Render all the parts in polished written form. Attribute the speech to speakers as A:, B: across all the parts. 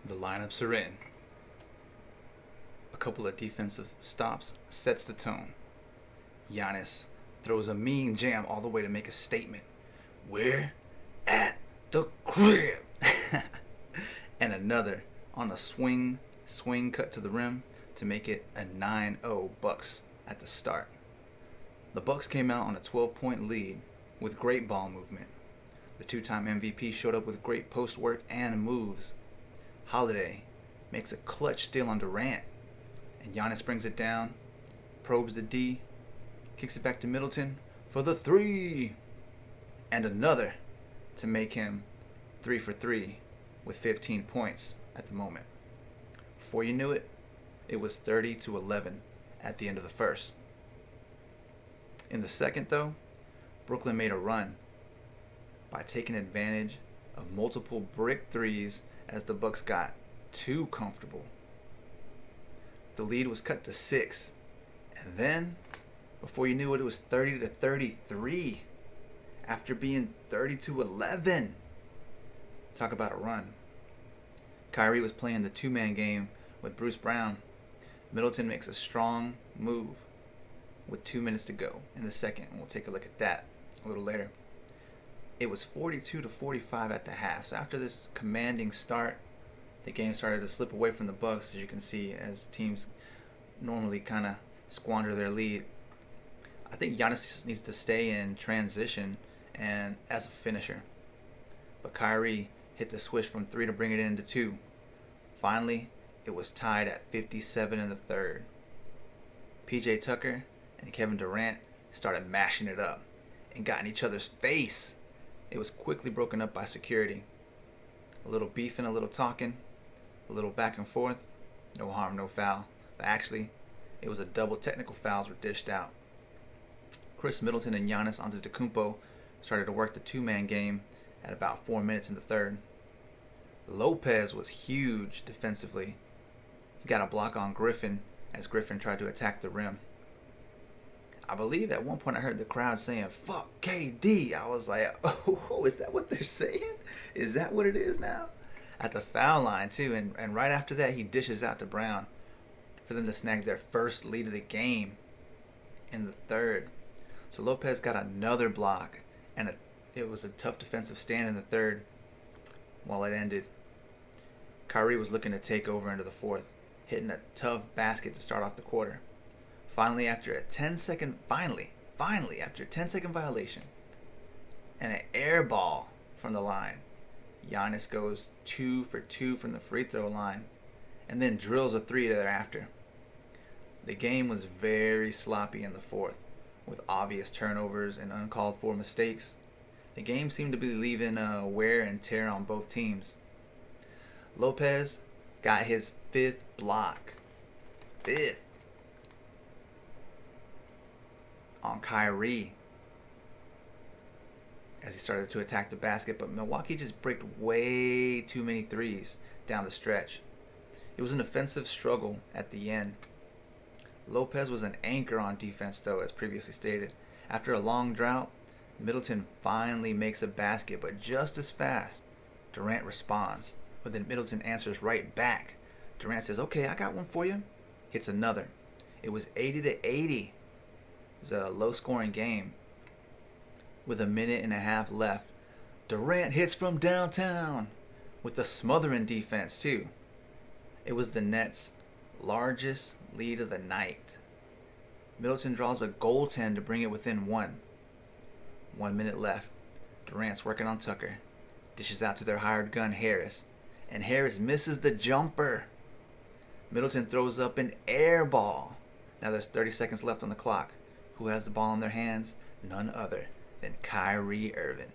A: The lineups are in. A couple of defensive stops sets the tone. Giannis throws a mean jam all the way to make a statement. We're at the crib. And another on a swing cut to the rim to make it a 9-0 Bucks at the start. The Bucks came out on a 12-point lead with great ball movement. The two-time MVP showed up with great post work and moves. Holiday makes a clutch steal on Durant, and Giannis brings it down, probes the D, kicks it back to Middleton for the three, and another to make him 3 for 3 with 15 points at the moment. Before you knew it, it was 30-11 at the end of the first. In the second, though, Brooklyn made a run by taking advantage of multiple brick threes as the Bucks got too comfortable. The lead was cut to 6, and then, before you knew it, it was 30-33 after being 30-11. Talk about a run. Kyrie was playing the two-man game with Bruce Brown. Middleton makes a strong move with 2 minutes to go in the second, and we'll take a look at that a little later. It was 42-45 at the half. So after this commanding start, the game started to slip away from the Bucks, as you can see, as teams normally kind of squander their lead. I think Giannis just needs to stay in transition and as a finisher. But Kyrie hit the switch from 3 to bring it into 2. Finally, it was tied at 57 in the third. PJ Tucker and Kevin Durant started mashing it up and got in each other's face. It was quickly broken up by security. A little beefing, a little talking, a little back and forth. No harm, no foul. But actually, it was a double technical fouls were dished out. Chris Middleton and Giannis Antetokounmpo started to work the two-man game at about 4 minutes in the third. Lopez was huge defensively. He got a block on Griffin as Griffin tried to attack the rim. I believe at one point I heard the crowd saying, "Fuck KD." I was like, oh, is that what they're saying? Is that what it is now? At the foul line, too. And right after that, he dishes out to Brown for them to snag their first lead of the game in the third. So Lopez got another block, and it was a tough defensive stand in the third while it ended. Kyrie was looking to take over into the fourth, hitting a tough basket to start off the quarter. Finally, after a 10-second violation and an air ball from the line, Giannis goes 2 for 2 from the free throw line and then drills a 3 thereafter. The game was very sloppy in the fourth, with obvious turnovers and uncalled for mistakes. The game seemed to be leaving wear and tear on both teams. Lopez got his 5th block. 5th. On Kyrie as he started to attack the basket, but Milwaukee just bricked way too many threes down the stretch. It was an offensive struggle at the end. Lopez was an anchor on defense, though, as previously stated. After a long drought, Middleton finally makes a basket, but just as fast, Durant responds. But then Middleton answers right back. Durant says, "Okay, I got one for you." Hits another. It was 80-80. It was a low-scoring game. With a minute and a half left, Durant hits from downtown with a smothering defense, too. It was the Nets' largest lead of the night. Middleton draws a goaltend to bring it within 1. 1 minute left. Durant's working on Tucker. Dishes out to their hired gun, Harris. And Harris misses the jumper. Middleton throws up an air ball. Now there's 30 seconds left on the clock. Who has the ball in their hands? None other than Kyrie Irving.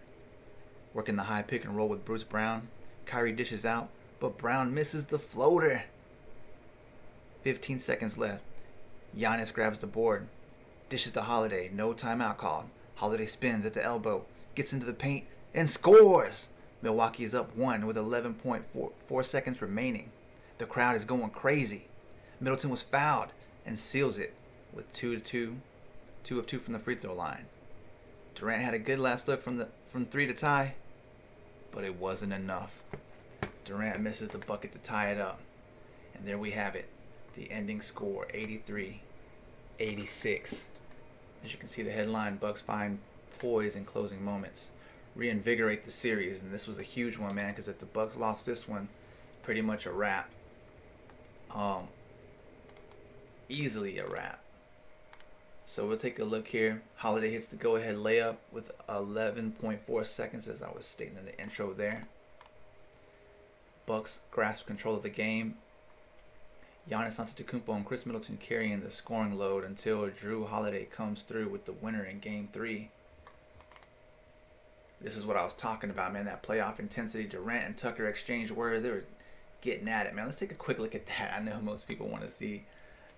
A: Working the high pick and roll with Bruce Brown. Kyrie dishes out, but Brown misses the floater. 15 seconds left. Giannis grabs the board. Dishes to Holiday. No timeout called. Holiday spins at the elbow. Gets into the paint and scores. Milwaukee is up 1 with 11.4 seconds remaining. The crowd is going crazy. Middleton was fouled and seals it with 2 of 2 from the free throw line. Durant had a good last look from 3 to tie, but it wasn't enough. Durant misses the bucket to tie it up. And there we have it. The ending score, 83-86. As you can see, the headline, Bucks find poise in closing moments, reinvigorate the series. And this was a huge one, man, because if the Bucks lost this one, pretty much a wrap. Easily a wrap. So we'll take a look here. Holiday hits the go-ahead layup with 11.4 seconds, as I was stating in the intro there. Bucks grasp control of the game. Giannis Antetokounmpo and Chris Middleton carrying the scoring load until Drew Holiday comes through with the winner in Game 3. This is what I was talking about, man. That playoff intensity. Durant and Tucker exchanged words. They were getting at it, man. Let's take a quick look at that. I know most people want to see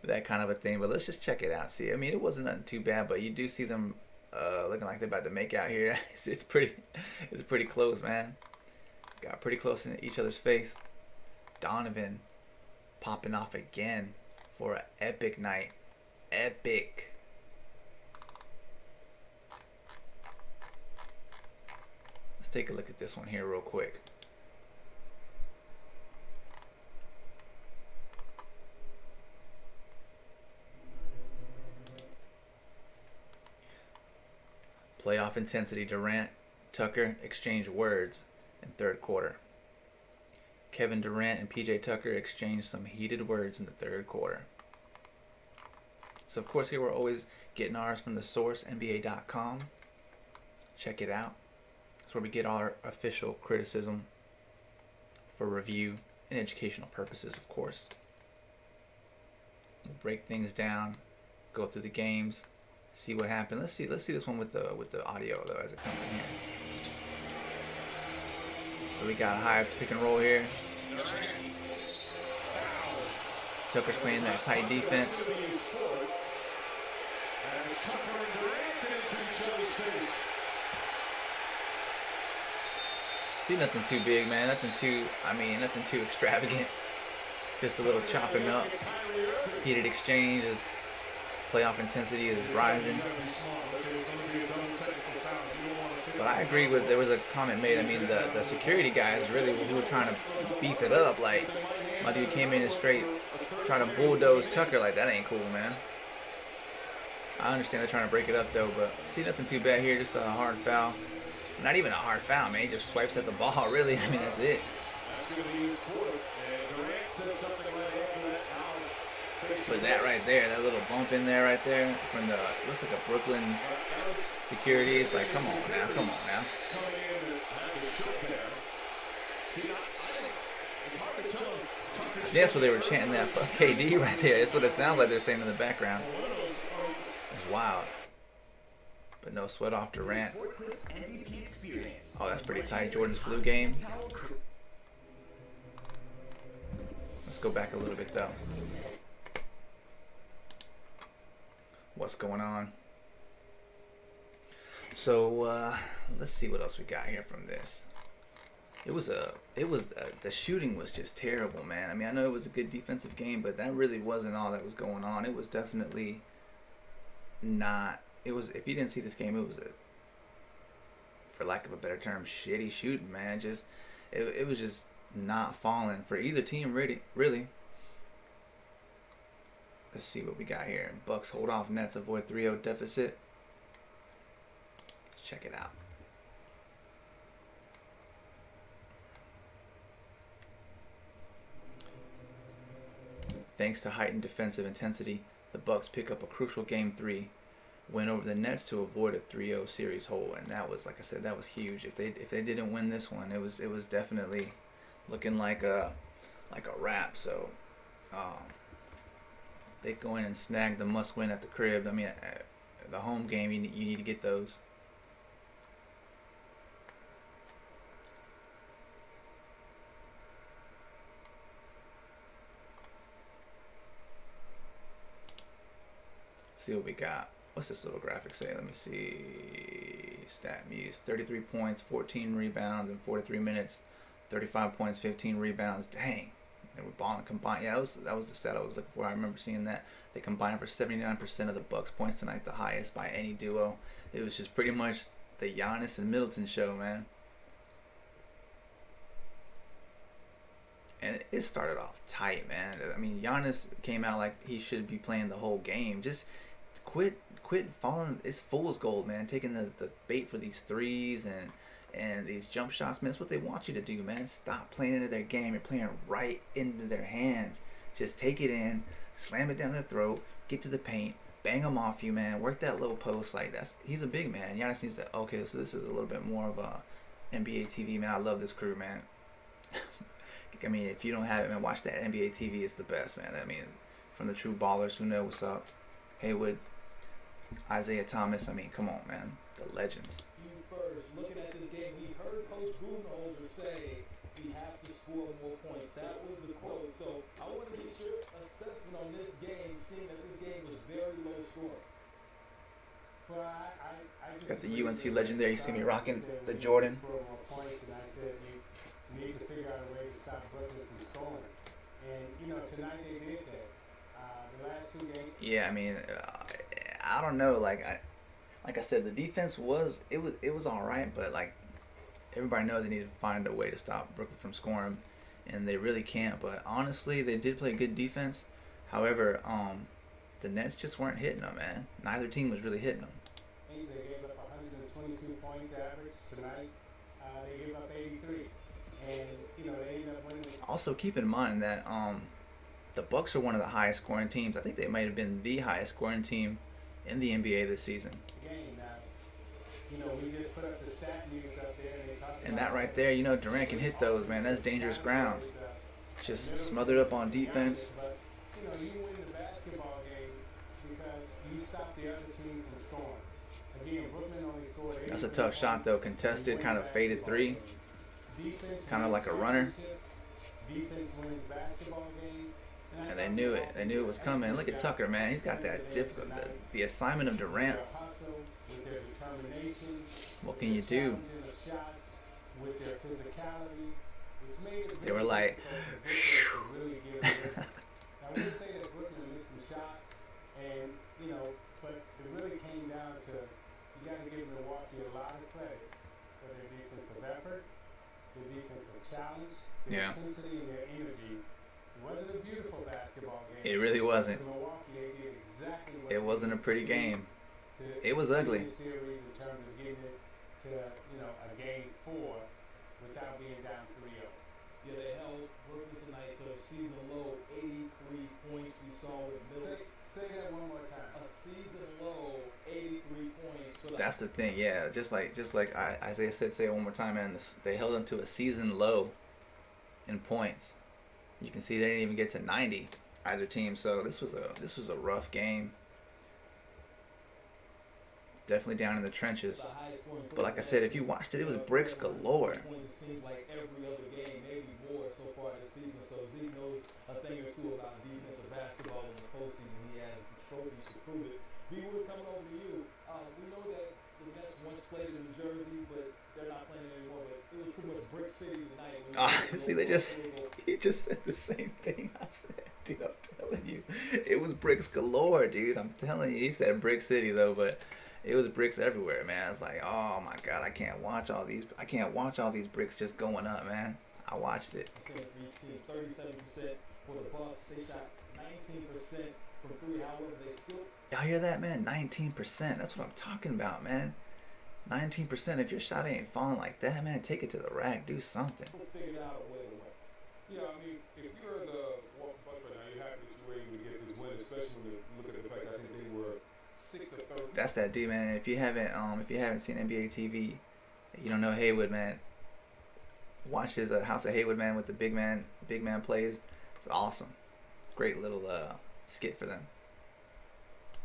A: that kind of a thing, but let's just check it out. See, I mean, it wasn't nothing too bad, but you do see them looking like they're about to make out here. It's pretty close, man. Got pretty close in each other's face. Donovan popping off again for an epic night. Epic. Let's take a look at this one here real quick. Playoff intensity. Durant, Tucker exchange words in third quarter. Kevin Durant and PJ Tucker exchanged some heated words in the third quarter. So of course here we're always getting ours from the source, NBA.com. Check it out. That's where we get our official criticism for review and educational purposes, of course. We'll break things down, go through the games, see what happened. Let's see this one with the audio though as it comes in here. So we got a high pick and roll here. Tucker's playing that tight defense. See, nothing too big, man. Nothing too extravagant. Just a little chopping up. Heated exchange as playoff intensity is rising. But I agree with, there was a comment made, I mean, the security guys really who were trying to beef it up. Like, my dude came in and straight trying to bulldoze Tucker. Like, that ain't cool, man. I understand they're trying to break it up, though, but see, nothing too bad here. Just a hard foul. Not even a hard foul, man. He just swipes at the ball, really. I mean, that's it. But that right there, that little bump in there right there from the, looks like a Brooklyn security. It's like, come on now, come on now. That's what they were chanting, that fuck KD right there. That's what it sounds like they're saying in the background. It's wild. But no sweat off Durant. Oh, that's pretty tight. Jordan's flu game. Let's go back a little bit though. What's going on? So let's see what else we got here from this. The shooting was just terrible, man. I mean, I know it was a good defensive game, but that really wasn't all that was going on. It was definitely not. It was, if you didn't see this game, it was for lack of a better term, shitty shooting, man. Just it was just not falling for either team, really. Let's see what we got here. Bucks hold off Nets, avoid 3-0 deficit. Let's check it out. Thanks to heightened defensive intensity, the Bucks pick up a crucial Game 3 win over the Nets to avoid a 3-0 series hole, and that was, like I said, that was huge. If they didn't win this one, it was definitely looking like a wrap. So they go in and snag the must-win at the crib. I mean, the home game, you need to get those. See what we got. What's this little graphic say? Let me see. Stat Muse. 33 points, 14 rebounds in 43 minutes. 35 points, 15 rebounds. Dang. They were balling combined. Yeah, that was the stat I was looking for. I remember seeing that. They combined for 79% of the Bucks points tonight, the highest by any duo. It was just pretty much the Giannis and Middleton show, man. and it started off tight, man. I mean, Giannis came out like he should be playing the whole game. Just quit falling. It's fool's gold, man. Taking the bait for these threes and these jump shots, man. That's what they want you to do, man. Stop playing into their game. You're playing right into their hands. Just take it in, slam it down their throat, get to the paint, bang them off you, man. Work that low post. Like he's a big man. Giannis needs to. Okay, so this is a little bit more of a NBA TV, man. I love this crew, man. I mean, if you don't have it, man, watch that NBA TV. It's the best, man. I mean, from the true ballers who know what's up. Haywood, Isaiah Thomas. I mean, come on, man. The legends.
B: You first, looking at this game, we heard Coach Budenholzer say we have to score more points. That was the quote. So I want to get your assessment on this game, seeing that this game was very low scoring.
C: Well, I just
A: Got the UNC legend there. You see me rocking the Jordan.
C: Score more points, and I said you need to figure out a way to stop Brooklyn from scoring. And tonight they did that. The last two games.
A: Yeah, I mean, I don't know. Like I said, the defense was all right, but like everybody knows they need to find a way to stop Brooklyn from scoring, and they really can't. But honestly, they did play good defense. However, the Nets just weren't hitting them, man. Neither team was really hitting them.
C: They gave up 122 points average tonight. They gave up 83, and they ended up winning.
A: Also, keep in mind that the Bucks are one of the highest scoring teams. I think they might have been the highest scoring team in the NBA this season.
C: We just put up the stat news up there, and they talked
A: And that right there, Durant can hit those, man. That's dangerous grounds. Just smothered up on defense.
C: But you win the basketball game because you stop the other team from scoring. Again, Brooklyn only scored 80
A: That's a tough shot, though. Contested, kind of faded three. Kind of like a runner.
C: Defense wins basketball games.
A: And they knew it. They knew it was coming. Look at Tucker, man. He's got that difficult. The assignment of Durant. What can you do? They were like,
C: I would say that Brooklyn missed some shots, and but it really came down to you got to give Milwaukee a lot of credit for their defensive effort, their defensive challenge, their intensity, and their energy. It wasn't a beautiful basketball game.
A: It really wasn't.
C: Milwaukee, they did exactly what
A: it wasn't a pretty game. It was ugly.
C: Series in terms of getting it to a game 4 without being down 3-0.
B: Yeah, they held Brooklyn tonight to a season low 83 points. We saw with Middleton.
C: Say that one more time.
B: A season low 83 points. For
A: That's the thing, yeah. Just like Isaiah said, say it one more time, man. They held them to a season low in points. You can see they didn't even get to 90 either team. So this was a rough game. Definitely down in the trenches. But like I said, if you watched it, it was bricks galore.
B: It seemed like every other game, maybe more so far this season. So Zeke knows a thing or two about defensive basketball in the postseason. He has the trophies to prove it. B-Wood, coming over to you. We know that the Nets once played in New Jersey, but they're not playing anymore. But it was pretty much Brick City tonight.
A: See, he just said the same thing I said, dude. I'm telling you, it was bricks galore, dude. I'm telling you, he said Brick City though, but it was bricks everywhere, man. It's like, oh my God, I can't watch all these bricks just going up, man. I watched it.
B: 37% for the Bucks. They shot 19% from 3. However, they still.
A: Y'all hear that, man? 19%. That's what I'm talking about, man. 19%. If your shot ain't falling like that, man, take it to the rack. Do something.
B: Figured out a way to win.
D: Yeah, I mean, if you're the Bucks right now, you're happy that you were able to get this win, especially when you look at the fact I think they were 6-13.
A: That's that dude, man. And if you haven't seen NBA TV, you don't know Haywood, man. Watch his House of Haywood, man, with the big man plays. It's awesome. Great little skit for them.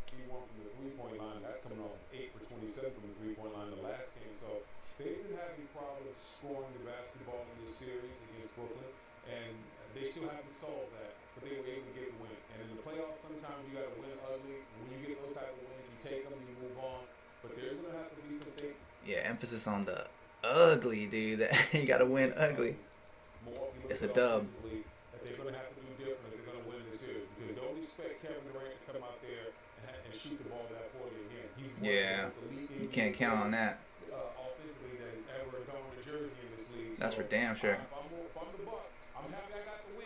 D: He won from the 3-point line. That's coming off 8 for 27 from the 3-point line the last game. So they've been having problems scoring the basketball in this series against Brooklyn, and they still haven't solved that. But they were able to get a win. And in the playoffs, sometimes you got to win ugly. When you get those type of wins, you take them, you move on. But there's going to have to be some things.
A: Yeah, emphasis on the ugly, dude. You got to win ugly. It's a dub.
D: That they're going to have to do different if they're going to win this series. Because don't expect Kevin Durant to come out there and shoot the ball that poorly again. He's
A: you can't count on that.
D: Offensively than ever done with Jersey in this league.
A: That's for damn sure.
D: If I'm the Bucks, I'm happy I got the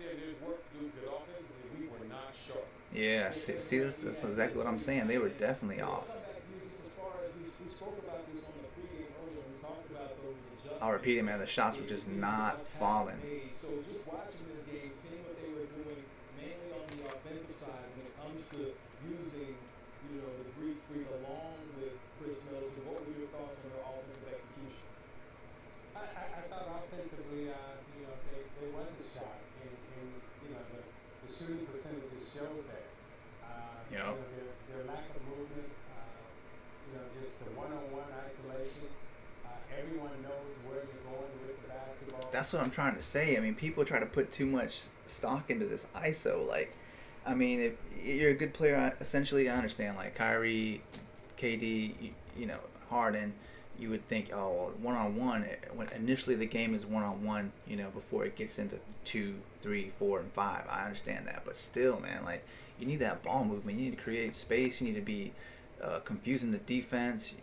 D: understand there's work to do because offensively we were not sharp.
A: Yeah, see that's exactly what I'm saying. They were definitely off.
B: Come back to you just as far as we spoke about this on the pregame earlier. We talked about those adjustments.
A: I'll repeat it, man. The shots were just not falling.
B: So just watching this game, seeing what they were doing, mainly on the offensive side when it comes to using, the Greek Freak along with Chris Middleton. What were your thoughts on their offensive execution?
C: I thought offensively, they wasn't shot, and the shooting percentages showed that.
A: Yep.
C: Their lack of movement, just the one-on-one isolation. Everyone knows where you're going with the basketball.
A: That's what I'm trying to say. I mean, people try to put too much stock into this ISO. Like, I mean, if you're a good player, essentially, I understand. Like Kyrie, KD, Harden, you would think, oh, well, one-on-one. When initially the game is one-on-one, before it gets into 2, 3, 4, and 5. I understand that, but still, man, like, you need that ball movement. You need to create space. You need to be confusing the defense.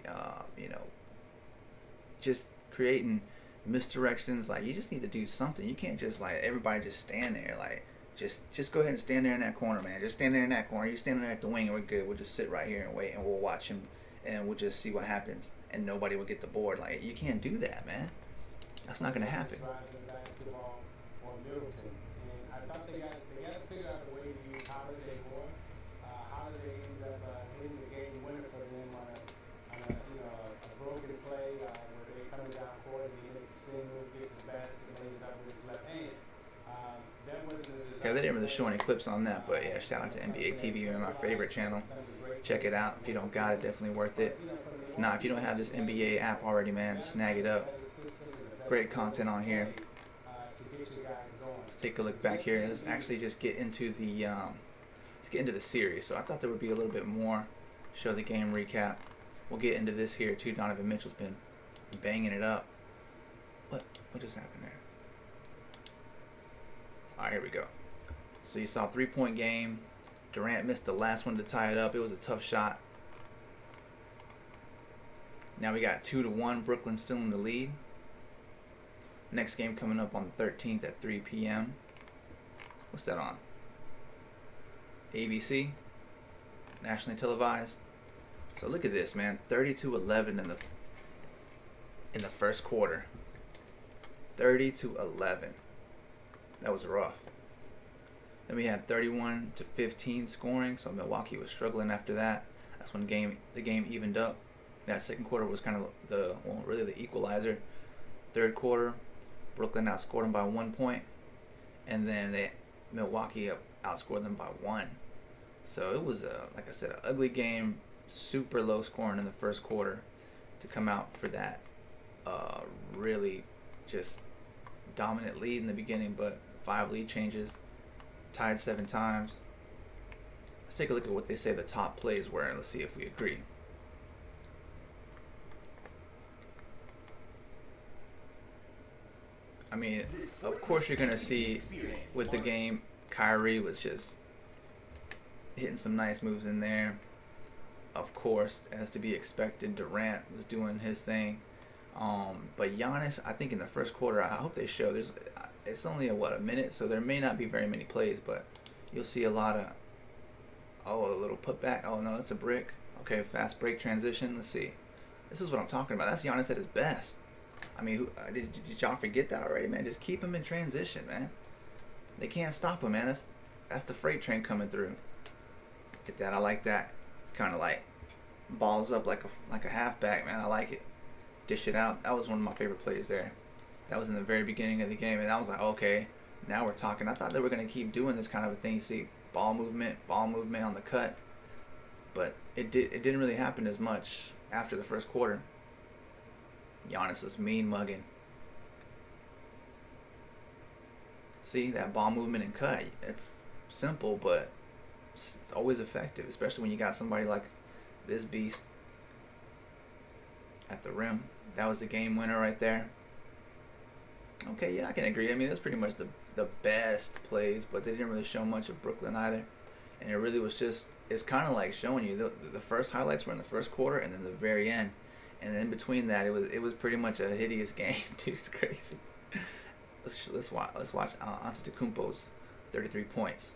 A: Just creating misdirections. Like, you just need to do something. You can't just everybody just stand there. Like, just go ahead and stand there in that corner, man. Just stand there in that corner. You stand there at the wing, and we're good. We'll just sit right here and wait, and we'll watch him, and we'll just see what happens. And nobody will get the board. Like, you can't do that, man. That's not gonna happen.
C: Basketball or Middleton, and I thought they got to figure out a way to use Holiday more. Holiday ends up hitting the game winner for them on a broken play where they're coming down court and he makes a spin move, gets the basket, and lays it up with his left hand. That wasn't a disaster.
A: Yeah, they didn't really show any clips on that, but yeah, shout out to NBA TV, my favorite channel. Check it out. If you don't got it, definitely worth it. If not, if you don't have this NBA app already, man, snag it up. Great content on here. Let's take a look back here. Let's actually just get into the series. So I thought there would be a little bit more. Show the game recap. We'll get into this here too. Donovan Mitchell's been banging it up. What just happened there? All right, here we go. So you saw 3-point game. Durant missed the last one to tie it up. It was a tough shot. Now we got 2-1. Brooklyn still in the lead. Next game coming up on the 13th at 3 p.m. What's that on? ABC. Nationally televised. So look at this, man. 30-11 in the first quarter. 30-11. That was rough. Then we had 31-15 scoring. So Milwaukee was struggling after that. That's when the game evened up. That second quarter was kind of really the equalizer. Third quarter, Brooklyn outscored them by 1 point, and then Milwaukee outscored them by 1. So it was like I said, an ugly game, super low scoring in the first quarter to come out for that really just dominant lead in the beginning, but 5 lead changes, tied 7 times. Let's take a look at what they say the top plays were, and let's see if we agree. I mean, of course you're going to see with the game, Kyrie was just hitting some nice moves in there. Of course, as to be expected, Durant was doing his thing. But Giannis, I think in the first quarter, I hope they show, it's only a minute, so there may not be very many plays, but you'll see a lot of, a little putback. Oh, no, that's a brick. Okay, fast break transition. Let's see. This is what I'm talking about. That's Giannis at his best. I mean, did y'all forget that already, man? Just keep him in transition, man. They can't stop him, man. That's the freight train coming through. Get that? I like that. Kind of like balls up like a halfback, man. I like it. Dish it out. That was one of my favorite plays there. That was in the very beginning of the game, and I was like, okay, now we're talking. I thought they were gonna keep doing this kind of a thing. You see, ball movement on the cut, but it didn't really happen as much after the first quarter. Giannis was mean mugging. See, that ball movement and cut, it's simple, but it's always effective, especially when you got somebody like this beast at the rim. That was the game winner right there. Okay, yeah, I can agree. I mean, that's pretty much the best plays, but they didn't really show much of Brooklyn either. And it really was just, it's kind of like showing you the first highlights were in the first quarter and then the very end. And in between that, it was pretty much a hideous game. Dude, it's crazy. Let's watch Antetokounmpo's 33 points.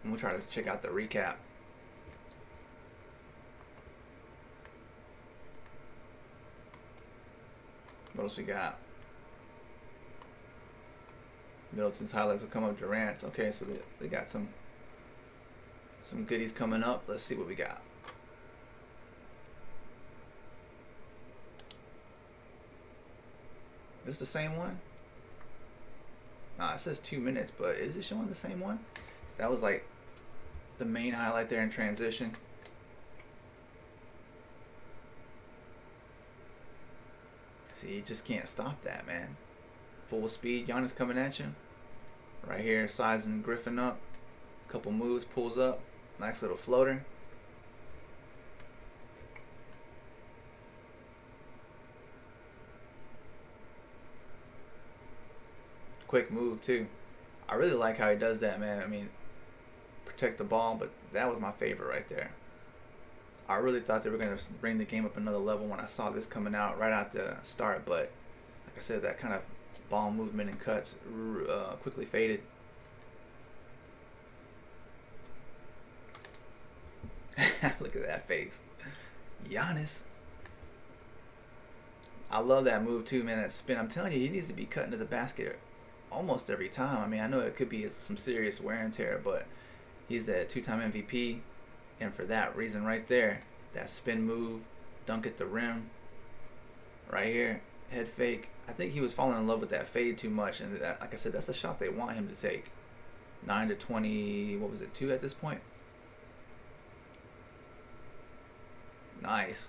A: And we'll try to check out the recap. What else we got? Middleton's highlights will come up. Durant's. Okay, so they got some goodies coming up. Let's see what we got. This the same one? Nah, it says 2 minutes, but is it showing the same one? That was like the main highlight there in transition. See, you just can't stop that, man. Full speed, Giannis coming at you. Right here, sizing Griffin up. Couple moves, pulls up. Nice little floater. Quick move too. I really like how he does that, man. I mean, protect the ball, but that was my favorite right there. I really thought they were going to bring the game up another level when I saw this coming out right at the start, but like I said, that kind of ball movement and cuts quickly faded. Look at that face. Giannis. I love that move too, man. That spin. I'm telling you, he needs to be cutting to the basket almost every time. I mean, I know it could be some serious wear and tear, but he's the 2-time MVP, and for that reason right there, that spin move, dunk at the rim, right here, head fake. I think he was falling in love with that fade too much, and that, like I said, that's the shot they want him to take. 9 to 20. What was it? 2 at this point. Nice.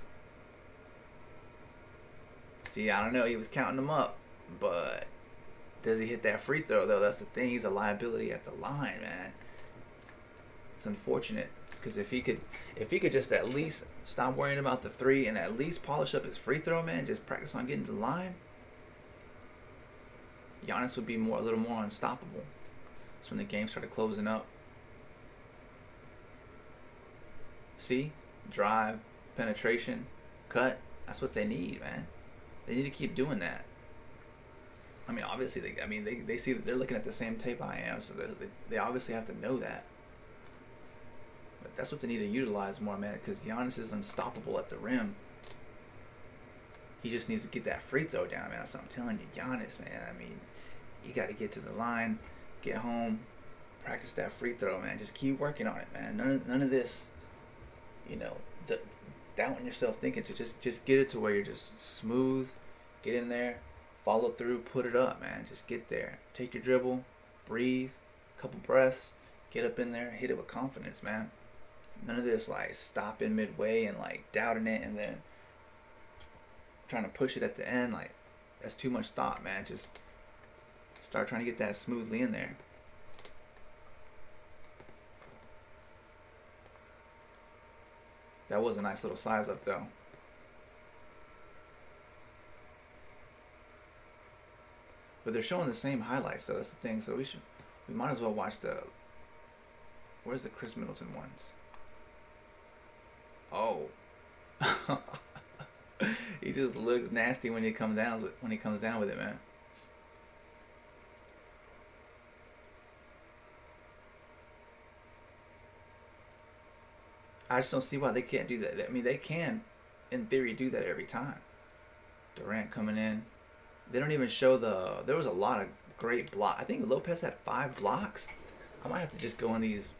A: See, I don't know. He was counting them up, but does he hit that free throw though? That's the thing. He's a liability at the line, man. It's unfortunate because if he could just at least stop worrying about the three and at least polish up his free throw, man, just practice on getting to the line, Giannis would be a little more unstoppable. That's when the game started closing up. See, drive, penetration, cut. That's what they need, man. They need to keep doing that. I mean, obviously, they see that they're looking at the same tape I am, so they obviously have to know that. But that's what they need to utilize more, man, because Giannis is unstoppable at the rim. He just needs to get that free throw down, man. That's what I'm telling you, Giannis, man. I mean, you got to get to the line, get home, practice that free throw, man. Just keep working on it, man. None of this, doubting yourself, thinking to just get it to where you're just smooth, get in there, follow through, put it up, man. Just get there. Take your dribble, breathe, couple breaths, get up in there, hit it with confidence, man. None of this like stopping midway and like doubting it and then trying to push it at the end. Like, that's too much thought, man. Just start trying to get that smoothly in there. That was a nice little size up though. But they're showing the same highlights though. That's the thing. So we might as well watch where's the Chris Middleton ones? Oh. He just looks nasty when he comes down with it, man. I just don't see why they can't do that. I mean, they can, in theory, do that every time. Durant coming in. They don't even show there was a lot of great blocks. I think Lopez had 5 blocks. I might have to just go in these,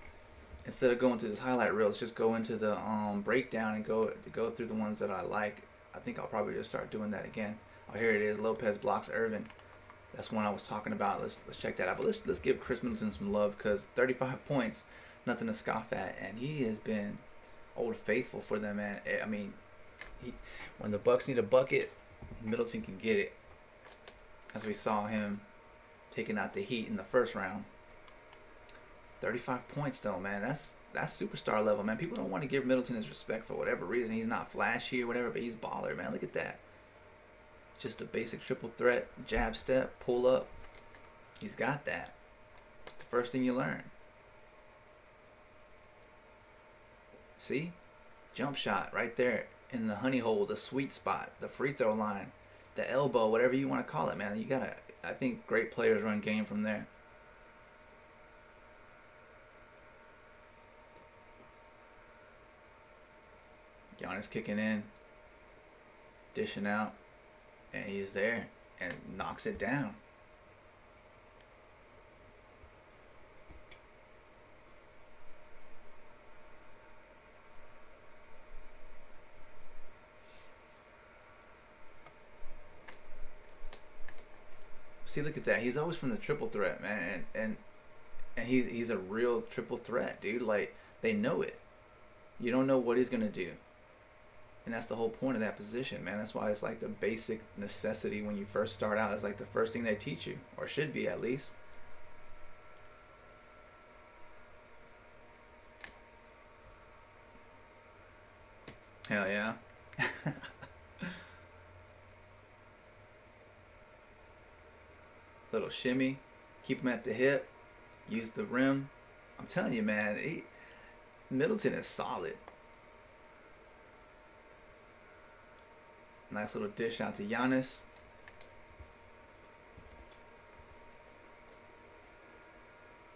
A: instead of going through this highlight reels, just go into the breakdown and go through the ones that I like. I think I'll probably just start doing that again. Oh, here it is. Lopez blocks Irvin. That's one I was talking about. Let's check that out. But let's give Chris Middleton some love, because 35 points, nothing to scoff at, and he has been old faithful for them, man. I mean, when the Bucks need a bucket, Middleton can get it. As we saw him taking out the Heat in the first round. 35 points though, man. That's superstar level, man. People don't want to give Middleton his respect for whatever reason. He's not flashy or whatever, but he's baller, man. Look at that. Just a basic triple threat, jab step, pull up. He's got that. It's the first thing you learn. See? Jump shot right there in the honey hole, the sweet spot, the free throw line. the elbow, whatever you want to call it, man. You gotta. I think great players run game from there. Giannis kicking in, dishing out, and he's there and knocks it down. See, look at that. He's always from the triple threat, man, and he's a real triple threat, dude. Like, they know it. You don't know what he's gonna do. And that's the whole point of that position, man. That's why it's like the basic necessity when you first start out. It's like the first thing they teach you, or should be at least. Hell yeah. Little shimmy. Keep him at the hip. Use the rim. I'm telling you, man. Middleton is solid. Nice little dish out to Giannis.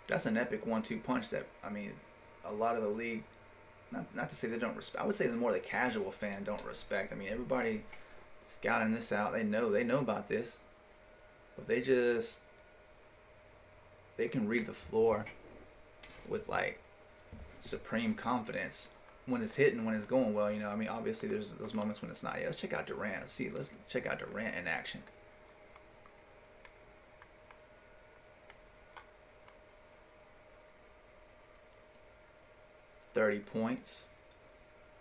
A: That's an epic 1-2 punch that, I mean, a lot of the league, not to say they don't respect, I would say the more the casual fan don't respect. I mean, everybody scouting this out, they know about this. But they can read the floor with, like, supreme confidence. When it's hitting, when it's going well, you know. I mean, obviously there's those moments when it's not. Yeah, let's check out Durant. Let's check out Durant in action. $30 points.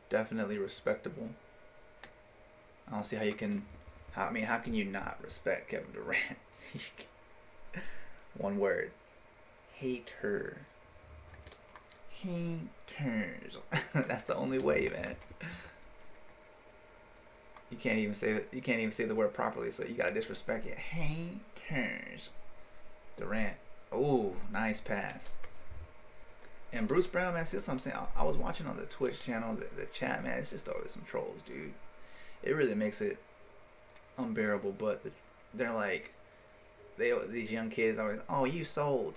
A: Definitely respectable. I don't see how you can. How can you not respect Kevin Durant? One word. Hater. Haters. That's the only way, man. You can't even say the word properly, so you gotta disrespect it. Haters. Durant. Oh, nice pass. And Bruce Brown, man, see, that's what I'm saying. I was watching on the Twitch channel, the chat, man. It's just always some trolls, dude. It really makes it unbearable. But they're like, these young kids always, oh, you sold.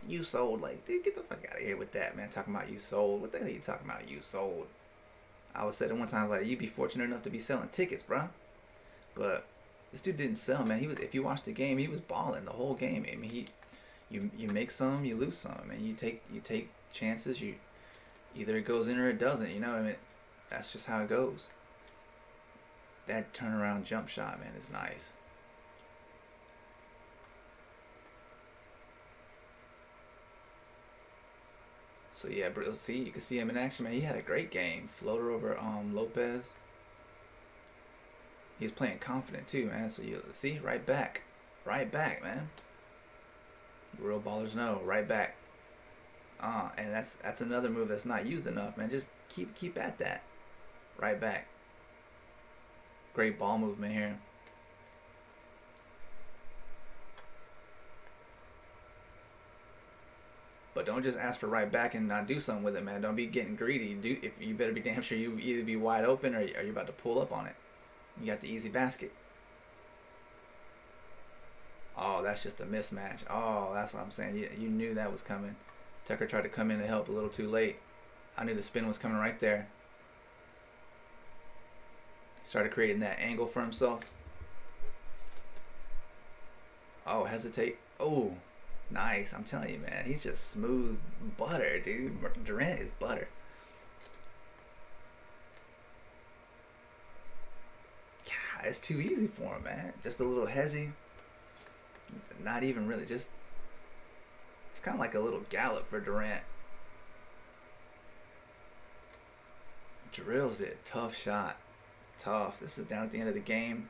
A: Like, dude, get the fuck out of here with that, man. Talking about you sold. What the hell are you talking about? You sold. I was said it one time, I was like, you'd be fortunate enough to be selling tickets, bro. But this dude didn't sell, man. If you watch the game, he was balling the whole game. I mean, you make some, you lose some, and you take chances. You either it goes in or it doesn't. You know, I mean, that's just how it goes. That turnaround jump shot, man, is nice. So yeah, but see, you can see him in action, man. He had a great game. Floater over Lopez. He's playing confident too, man. So you see, right back, man. Real ballers know, right back. And that's another move that's not used enough, man. Just keep at that, right back. Great ball movement here. But don't just ask for right back and not do something with it, man. Don't be getting greedy. If you better be damn sure you either be wide open or you're about to pull up on it. You got the easy basket. Oh, that's just a mismatch. Oh, that's what I'm saying. You knew that was coming. Tucker tried to come in to help a little too late. I knew the spin was coming right there. Started creating that angle for himself. Oh, hesitate. Oh, nice. I'm telling you, man. He's just smooth butter, dude. Durant is butter. God, it's too easy for him, man. Just a little hezzy. Not even really. Just, it's kind of like a little gallop for Durant. Drills it. Tough shot. Tough. This is down at the end of the game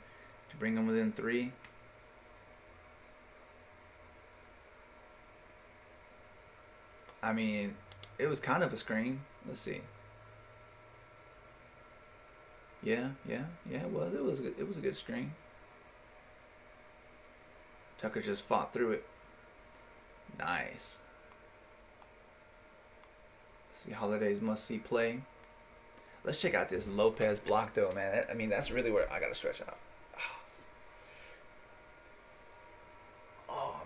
A: to bring them within 3. I mean, it was kind of a screen. Let's see. Yeah, it was. It was a good screen. Tucker just fought through it. Nice. See, Holiday's must-see play. Let's check out this Lopez block, though, man. I mean, that's really where I got to stretch out.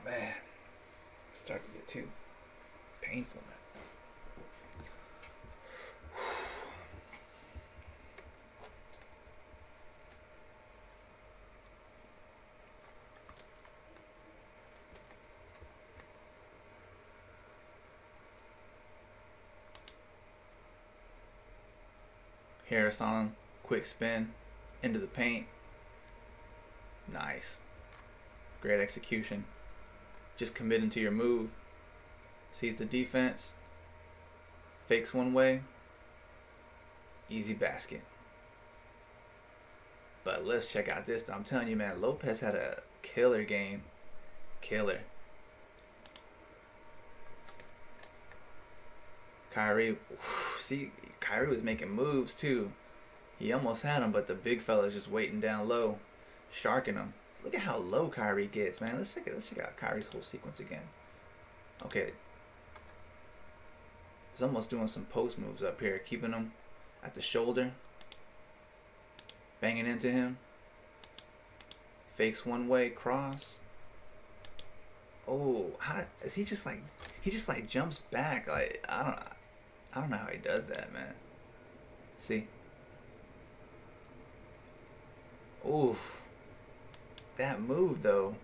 A: man. Start to get too painful, man. Harris on him. Quick spin. Into the paint. Nice. Great execution. Just committing to your move. Sees the defense. Fakes one way. Easy basket. But let's check out this. I'm telling you, man, Lopez had a killer game. Killer. Kyrie, see, Kyrie was making moves too. He almost had him, but the big fella's just waiting down low, sharking him. Look at how low Kyrie gets, man. Let's check out Kyrie's whole sequence again. Okay. He's almost doing some post moves up here, keeping him at the shoulder. Banging into him. Fakes one way, cross. Oh, how is he just like jumps back? Like I don't know how he does that, man. See? Oof. That move though.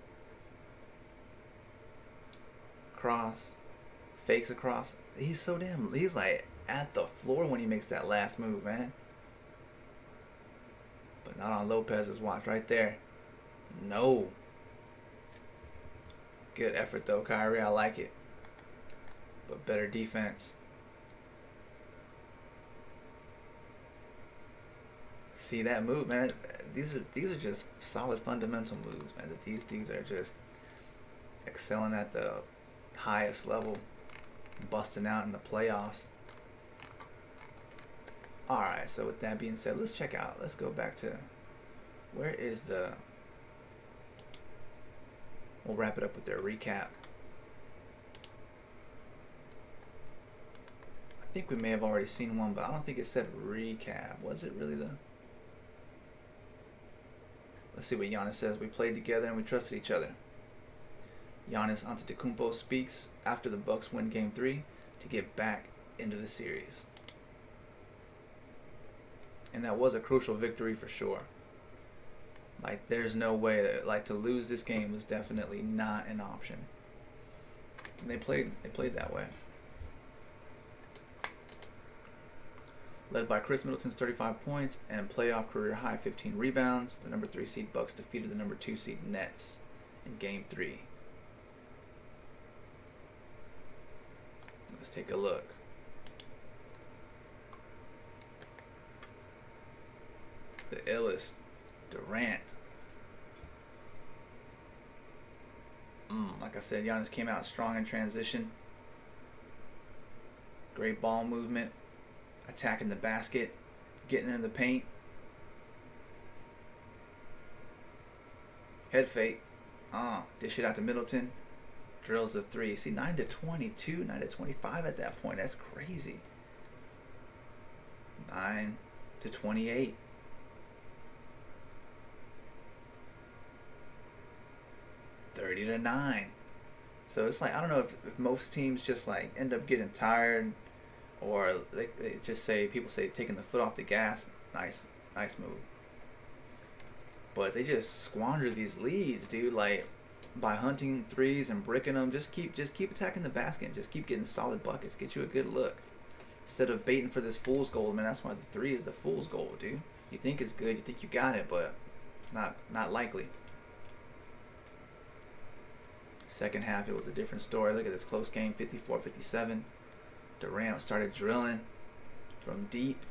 A: Cross. Fakes across. He's like at the floor when he makes that last move, man. But not on Lopez's watch right there. No. Good effort though, Kyrie. I like it. But better defense. See that move, man? These are just solid fundamental moves, man. That these dudes are just excelling at the highest level, busting out in the playoffs. All right. So with that being said, let's go back to where is the. We'll wrap it up with their recap. I think we may have already seen one, but I don't think it said recap. Was it really the? Let's see what Giannis says. We played together and we trusted each other. Giannis Antetokounmpo speaks after the Bucks win Game 3 to get back into the series. And that was a crucial victory for sure. Like, there's no way that, like, to lose this game was definitely not an option. And they played that way. Led by Chris Middleton's 35 points and playoff career high 15 rebounds, the number 3 seed Bucks defeated the number 2 seed Nets in Game 3. Let's take a look. The illest, Durant. Like I said, Giannis came out strong in transition. Great ball movement. Attacking the basket. Getting in the paint. Head fake. Dish it out to Middleton. Drills the 3. See, 9-22, 9-25 at that point. That's crazy. 9-28. (30-9). So it's like, I don't know if most teams just like end up getting tired, or they just say, people say taking the foot off the gas. Nice move. But they just squander these leads, dude. Like, by hunting threes and bricking them, just keep attacking the basket. Just keep getting solid buckets. Get you a good look. Instead of baiting for this fool's gold, man. That's why the 3 is the fool's gold, dude. You think it's good, you think you got it, but not likely. Second half, it was a different story. Look at this close game, 54-57. Durant started drilling from deep.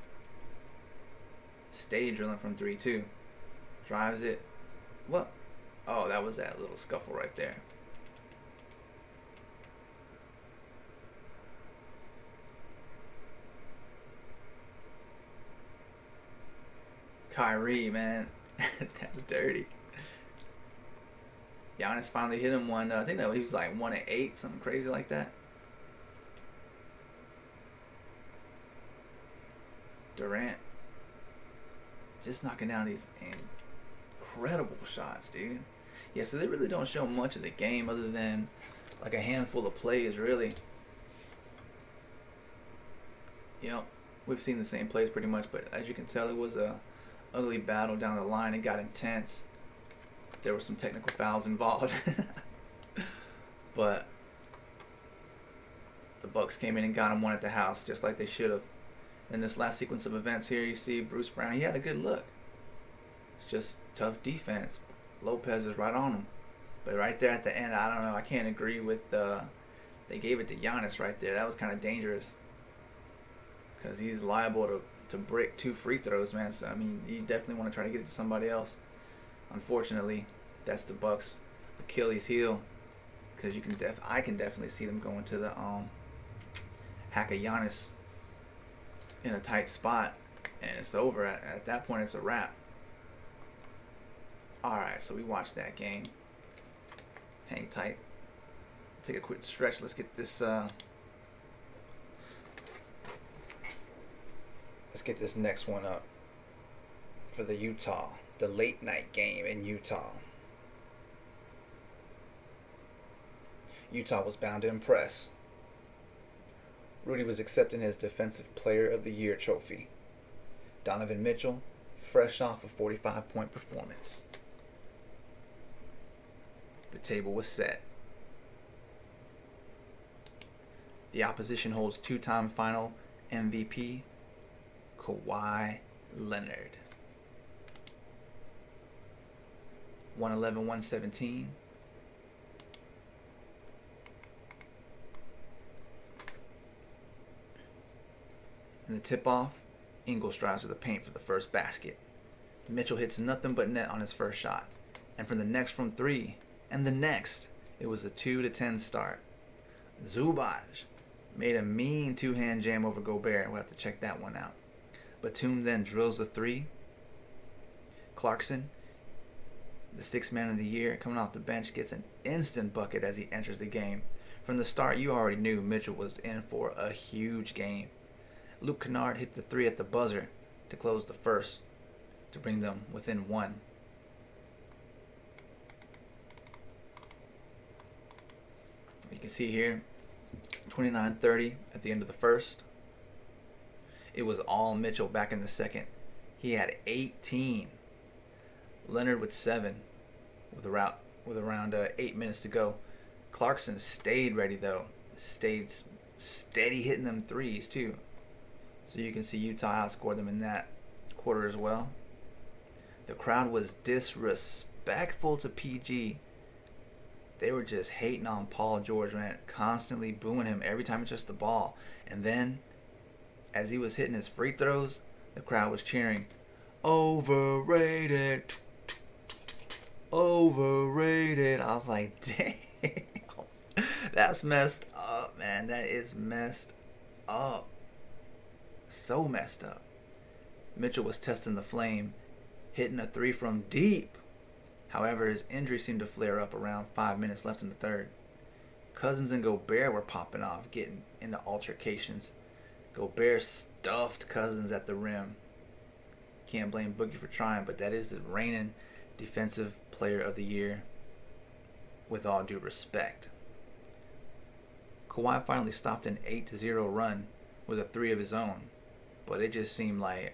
A: Stayed drilling from 3 too. Drives it. What? Oh, that was that little scuffle right there. Kyrie, man. That's dirty. Giannis finally hit him one. I think that he was like 1-8, something crazy like that. Durant just knocking down these incredible shots, dude. Yeah, so they really don't show much of the game other than like a handful of plays, really. You know, we've seen the same plays pretty much, but as you can tell, it was a ugly battle down the line. It got intense. There were some technical fouls involved. But the Bucks came in and got him one at the house, just like they should have. In this last sequence of events here, you see Bruce Brown. He had a good look. It's just tough defense. Lopez is right on him. But right there at the end, I don't know. I can't agree with they gave it to Giannis right there. That was kind of dangerous because he's liable to break 2 free throws, man. So, I mean, you definitely want to try to get it to somebody else. Unfortunately, that's the Bucks' Achilles heel because I can definitely see them going to the hack of Giannis in a tight spot, and it's over. At that point, it's a wrap. Alright, so we watched that game. Hang tight. Take a quick stretch. Let's get this next one up for the Utah. The late night game in Utah. Utah was bound to impress. Rudy was accepting his Defensive Player of the Year trophy. Donovan Mitchell, fresh off a 45-point performance. The table was set. The opposition holds 2-time final MVP Kawhi Leonard. 111-117. In the tip-off, Ingles drives to the paint for the first basket. Mitchell hits nothing but net on his first shot. And from the next from 3, and the next, it was a 2-10 start. Zubac made a mean 2-hand jam over Gobert. We'll have to check that one out. Batum then drills the 3. Clarkson, the 6th man of the year, coming off the bench, gets an instant bucket as he enters the game. From the start, you already knew Mitchell was in for a huge game. Luke Kennard hit the 3 at the buzzer to close the first, to bring them within 1. You can see here, 29-30 at the end of the first. It was all Mitchell back in the second. He had 18. Leonard with 7 with around 8 minutes to go. Clarkson stayed ready though. Stayed steady hitting them threes too. So you can see Utah outscored them in that quarter as well. The crowd was disrespectful to PG. They were just hating on Paul George, man, constantly booing him every time he touched the ball. And then, as he was hitting his free throws, the crowd was cheering, "Overrated, overrated." I was like, damn, that's messed up, man. That is messed up. So messed up. Mitchell was testing the flame, hitting a 3 from deep. However, his injury seemed to flare up around 5 minutes left in the third. Cousins and Gobert were popping off, getting into altercations. Gobert stuffed Cousins at the rim. Can't blame Boogie for trying, but that is the reigning Defensive Player of the Year, with all due respect. Kawhi finally stopped an 8-0 run with a 3 of his own, but it just seemed like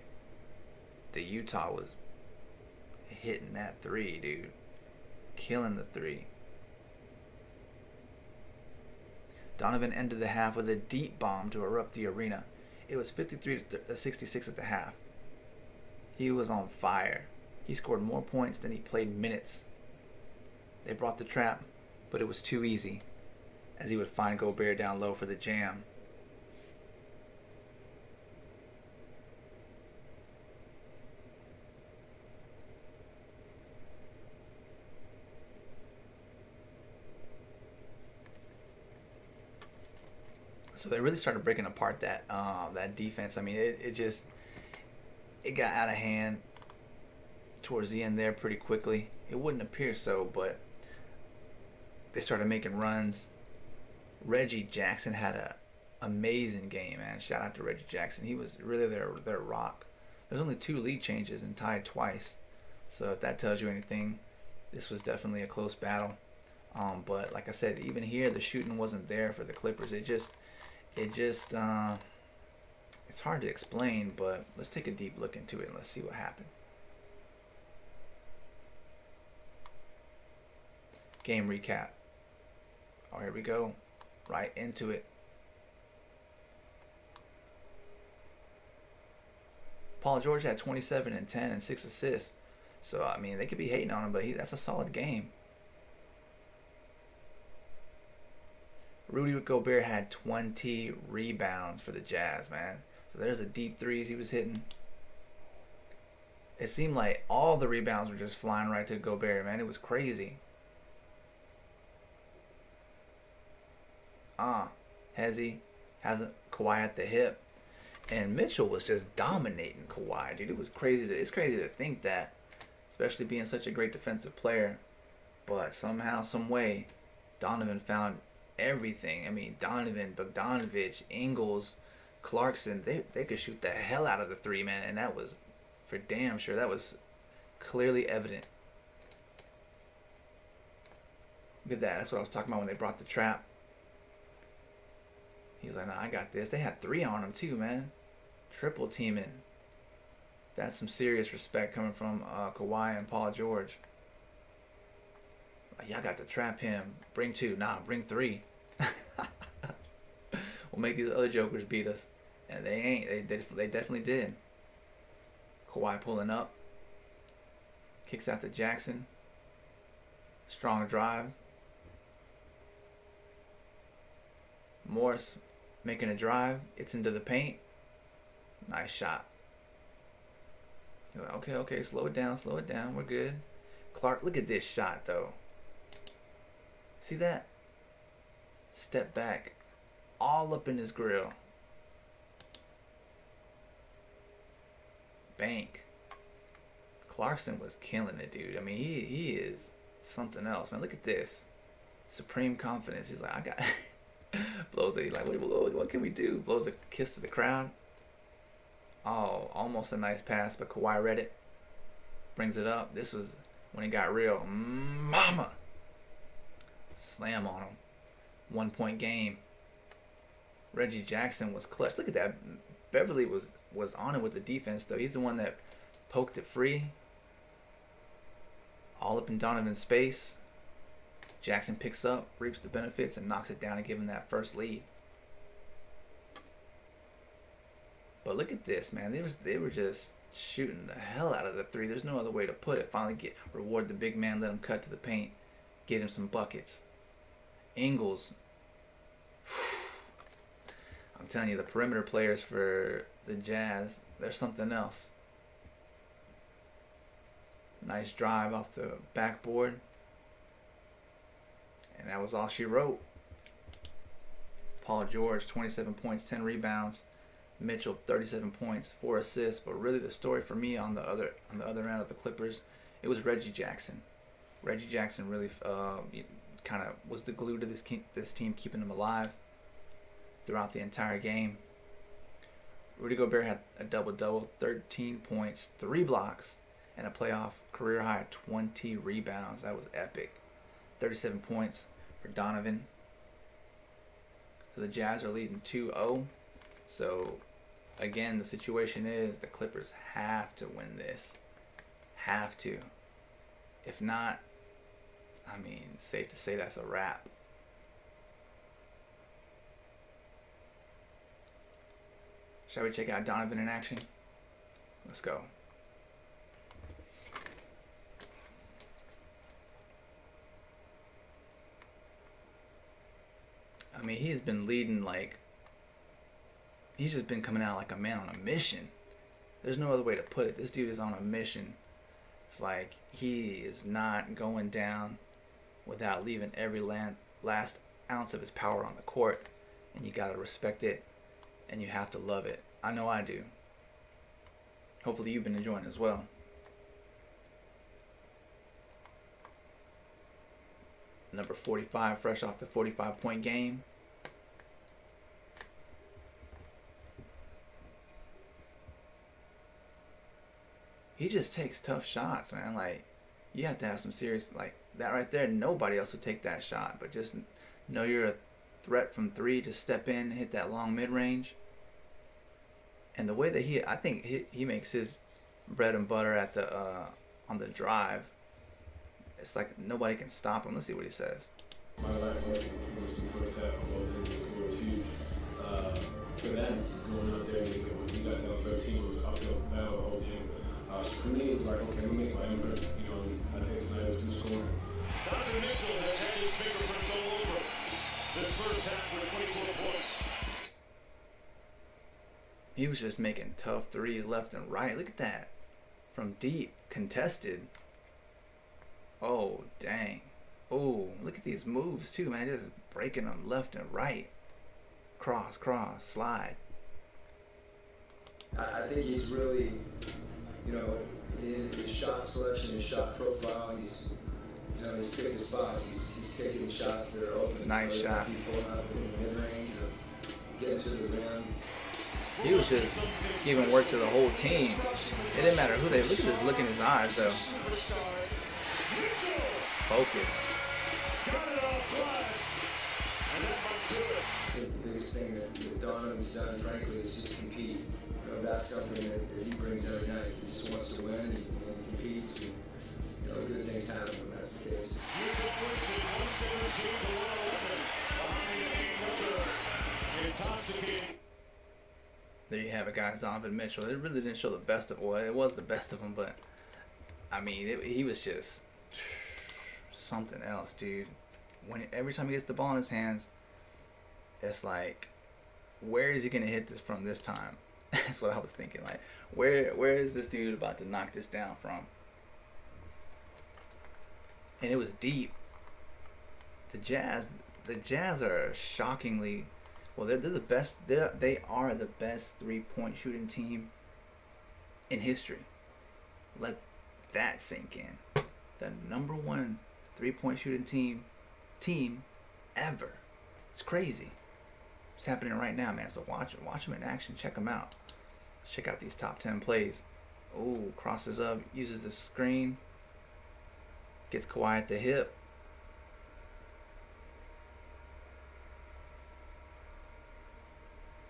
A: the Utah was hitting that 3, dude. Killing the 3. Donovan ended the half with a deep bomb to erupt the arena. It was 53-66 at the half. He was on fire. He scored more points than he played minutes. They brought the trap, but it was too easy, as he would find Gobert down low for the jam. So they really started breaking apart that defense. I mean, it got out of hand towards the end there pretty quickly. It wouldn't appear so, but they started making runs. Reggie Jackson had an amazing game, man. Shout out to Reggie Jackson. He was really their rock. There's only 2 lead changes and tied twice. So if that tells you anything, This was definitely a close battle. But like I said, even here the shooting wasn't there for the Clippers. It just it's hard to explain, but let's take a deep look into it and let's see what happened. Game recap. Oh, here we go. Right into it. Paul George had 27 and 10 and 6 assists. So, I mean, they could be hating on him, but that's a solid game. Rudy Gobert had 20 rebounds for the Jazz, man. So there's the deep threes he was hitting. It seemed like all the rebounds were just flying right to Gobert, man. It was crazy. Hezzy has Kawhi at the hip. And Mitchell was just dominating Kawhi, dude. It was crazy. It's crazy to think that, especially being such a great defensive player. But somehow, some way, Donovan found everything. I mean, Donovan, Bogdanovich, Ingles, Clarkson, they could shoot the hell out of the three, man. And that was, for damn sure, that was clearly evident. Look at that. That's what I was talking about when they brought the trap. He's like, nah, I got this. They had 3 on him too, man. Triple teaming. That's some serious respect coming from Kawhi and Paul George. Like, y'all got to trap him. Bring 2. Nah, bring 3. We'll make these other jokers beat us. And they ain't. They definitely did. Kawhi pulling up. Kicks out to Jackson. Strong drive. Morris making a drive. It's into the paint. Nice shot. You're like, okay, slow it down. We're good. Clark, look at this shot, though. See that? Step back. All up in his grill. Bank. Clarkson was killing it, dude. I mean, he is something else, man. Look at this. Supreme confidence. He's like, I got... Blows it. He's like, what can we do? Blows a kiss to the crowd. Oh, almost a nice pass, but Kawhi read it. Brings it up. This was when it got real. Mama! Slam on him. 1 point game. Reggie Jackson was clutch. Look at that. Beverly was on it with the defense, though. He's the one that poked it free. All up in Donovan's space. Jackson picks up, reaps the benefits, and knocks it down to give him that first lead. But look at this, man. They were just shooting the hell out of the three. There's no other way to put it. Finally reward the big man, let him cut to the paint, get him some buckets. Ingles. I'm telling you, the perimeter players for the Jazz, they're something else. Nice drive off the backboard. And that was all she wrote. Paul George, 27 points, 10 rebounds. Mitchell, 37 points, 4 assists. But really the story for me on the other end of the Clippers, it was Reggie Jackson. Reggie Jackson really kind of was the glue to this team, keeping them alive throughout the entire game. Rudy Gobert had a double-double, 13 points, 3 blocks, and a playoff career high 20 rebounds. That was epic. 37 points for Donovan. So the Jazz are leading 2-0. So, again, the situation is the Clippers have to win this. Have to. If not, I mean, safe to say that's a wrap. Shall we check out Donovan in action? Let's go. I mean, he's been leading he's just been coming out like a man on a mission. There's no other way to put it. This dude is on a mission. It's like he is not going down without leaving every last ounce of his power on the court. And you got to respect it. And you have to love it. I know I do. Hopefully you've been enjoying it as well. Number 45, fresh off the 45-point game. He just takes tough shots, man. Like, you have to have some serious, like that right there. Nobody else would take that shot, but just know you're a threat from three. Just step in, hit that long mid range. And the way that I think he makes his bread and butter at the on the drive. It's like nobody can stop him. Let's see what he says.
B: My lack of performance in the first half on both ends of the floor was huge. For them, going up there, when you got down 13, it was uphill battle the whole game. So for me, it was like, okay, I'm going to make my imprint. You know, I think tonight was 2 scoring.
D: Donovan Mitchell has had his fingerprints all over this first half with 24 points.
A: He was just making tough threes left and right. Look at that. From deep, contested. Oh, dang. Oh, look at these moves too, man. Just breaking them left and right. Cross, slide.
E: I think he's really, you know, in his shot selection, his shot profile, he's picking spots. He's taking shots that are open.
A: Nice shot.
E: He pulling up in the mid-range or getting to the rim.
A: He was just giving work to the whole team. It didn't matter who they look at this look in his eyes though. Focus.
E: I think the biggest thing that Donovan's done, frankly, is just compete. You know, that's something that he brings every night. He just wants to win, and he competes, and you know, good things happen when that's the case.
A: There you have it, guys. Donovan Mitchell. It really didn't show the best of. Well, it was the best of him, but I mean, he was just something else, dude. Every time he gets the ball in his hands, it's like, where is he gonna hit this from this time? That's what I was thinking. Like, where is this dude about to knock this down from? And it was deep. The Jazz are shockingly, well, they're the best. They are the best 3-point shooting team in history. Let that sink in. The number 1 3-point shooting team ever. It's crazy. It's happening right now, man. So watch them in action. Check them out. Check out these top 10 plays. Oh, crosses up, uses the screen, gets Kawhi at the hip.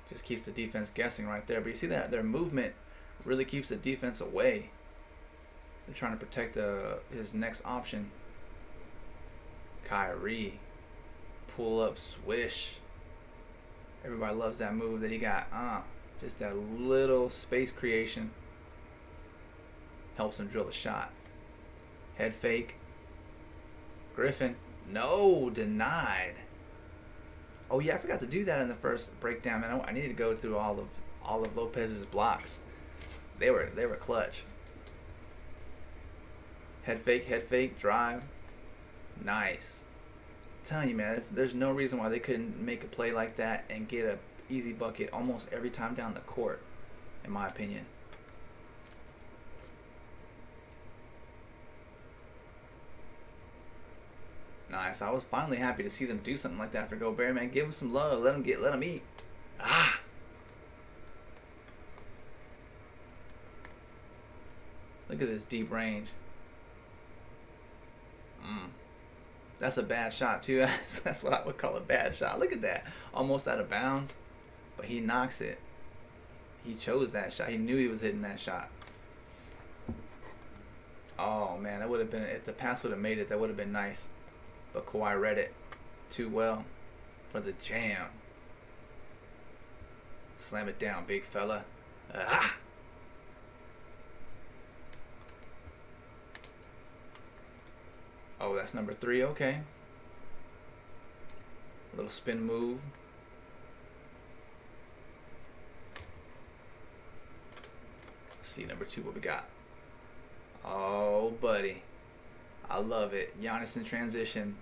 A: Just keeps the defense guessing right there. But you see that their movement really keeps the defense away. They're trying to protect his next option. Kyrie, pull up swish. Everybody loves that move that he got. Just that little space creation helps him drill a shot. Head fake. Griffin, no, denied. Oh yeah, I forgot to do that in the first breakdown, man. I needed to go through all of Lopez's blocks. They were clutch. Head fake, drive. Nice. I'm telling you, man, there's no reason why they couldn't make a play like that and get a easy bucket almost every time down the court, in my opinion. Nice. I was finally happy to see them do something like that for Gobert, man. Give him some love. Let him eat. Look at this deep range. That's a bad shot too. That's what I would call a bad shot. Look at that. Almost out of bounds, but he knocks it. He chose that shot. He knew he was hitting that shot. Oh man, that would have been, if the pass would have made it, that would have been nice. But Kawhi read it too well for the jam. Slam it down, big fella. Oh, that's number 3. Okay. A little spin move. Let's see number 2 what we got. Oh, buddy. I love it. Giannis in transition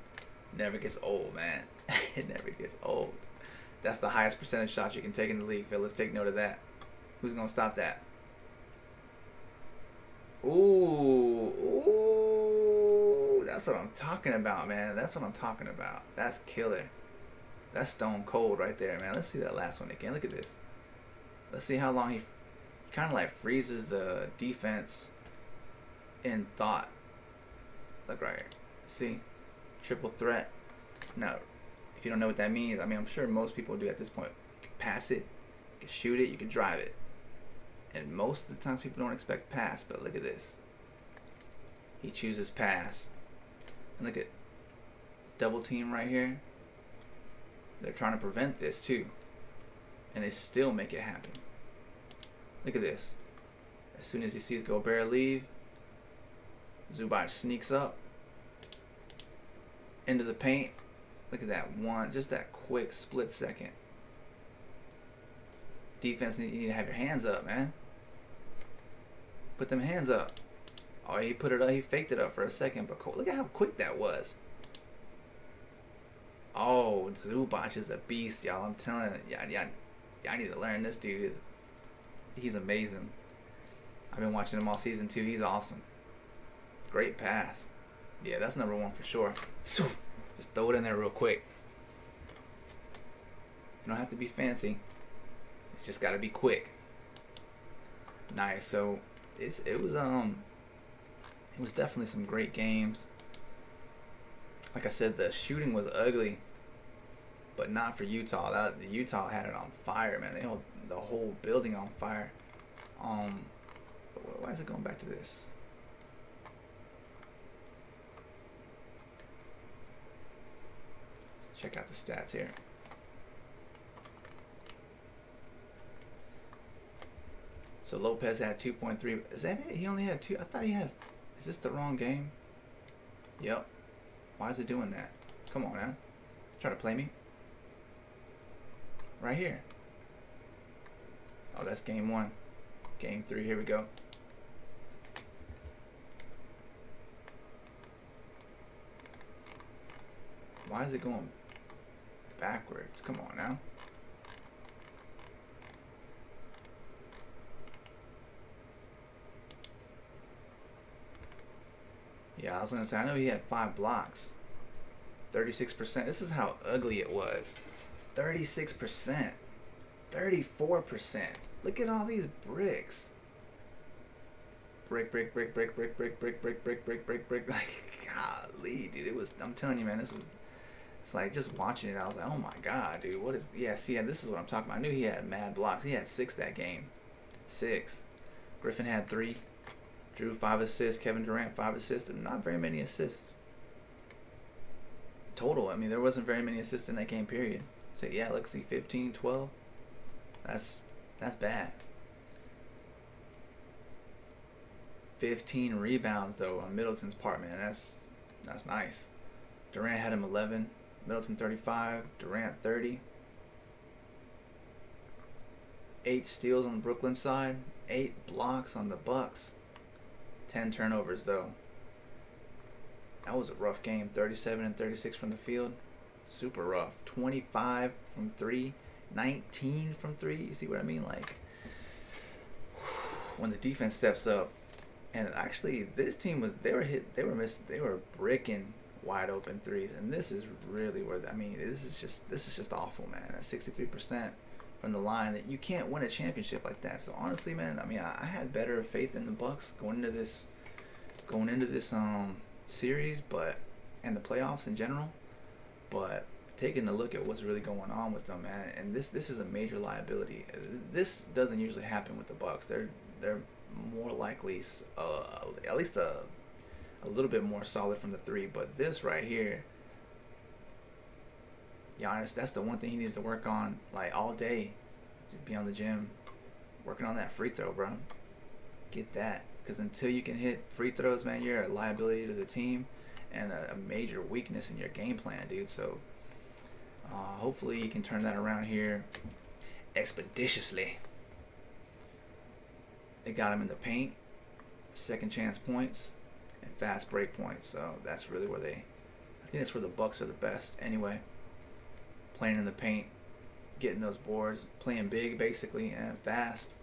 A: never gets old, man. It never gets old. That's the highest percentage shot you can take in the league, fellas. Take note of that. Who's going to stop that? Ooh. That's what I'm talking about, man. That's what I'm talking about. That's killer. That's stone cold right there, man. Let's see that last one again. Look at this. Let's see how long he kind of like freezes the defense in thought. Look right here. See? Triple threat. Now, if you don't know what that means, I mean, I'm sure most people do at this point. You can pass it, you can shoot it, you can drive it. And most of the times people don't expect pass, but look at this. He chooses pass. And look at double team right here. They're trying to prevent this too. And they still make it happen. Look at this. As soon as he sees Gobert leave, Zubac sneaks up into the paint. Look at that one, just that quick split second. Defense, you need to have your hands up, man. Put them hands up. Oh, he put it up. He faked it up for a second, but look at how quick that was. Oh, Zubac is a beast, y'all. I'm telling you, y'all need to learn. This dude he's amazing. I've been watching him all season too. He's awesome. Great pass. Yeah, that's number one for sure. Just throw it in there real quick. You don't have to be fancy. It's just got to be quick. Nice. So it was definitely some great games. Like I said, the shooting was ugly, but not for Utah. Utah had it on fire, man. They held the whole building on fire. Why is it going back to this? Let's check out the stats here. So Lopez had 2.3. Is that it? He only had 2. I thought he had. Is this the wrong game? Yep. Why is it doing that? Come on, man. Try to play me. Right here. Oh, that's game 1. Game 3. Here we go. Why is it going backwards? Come on now. Yeah, I was going to say, I know he had 5 blocks. 36%. This is how ugly it was. 36%. 34%. Look at all these bricks. Brick. Like, golly, dude. It was, I'm telling you, man, it's like just watching it, I was like, oh my God, dude. What is, yeah, see, this is what I'm talking about. I knew he had mad blocks. He had 6 that game. 6. Griffin had 3. Drew 5 assists. Kevin Durant 5 assists. Not very many assists total. I mean, there wasn't very many assists in that game period. So yeah, let's see, 15, 12. That's bad. 15 rebounds though on Middleton's part, man. That's nice. Durant had him 11. Middleton 35. Durant 30. 8 steals on the Brooklyn side. 8 blocks on the Bucks. 10 turnovers though. That was a rough game. 37 and 36 from the field. Super rough. 25 from 3. 19 from 3. You see what I mean? Like, when the defense steps up, and actually this team they were bricking wide open threes, and this is really where, I mean, this is just awful, man. At 63% from the line, that you can't win a championship like that. So honestly, man, I mean, I had better faith in the Bucks going into this series, and the playoffs in general, but taking a look at what's really going on with them, man, and this is a major liability. This doesn't usually happen with the Bucks. They're more likely, at least a little bit more solid from the 3, but this right here, Giannis, that's the one thing he needs to work on, like, all day. Just be on the gym, working on that free throw, bro. Get that, because until you can hit free throws, man, you're a liability to the team and a major weakness in your game plan, dude. So hopefully you can turn that around here expeditiously. They got him in the paint, second chance points, and fast break points. So that's really where I think that's where the Bucks are the best anyway. Playing in the paint, getting those boards, playing big basically, and fast.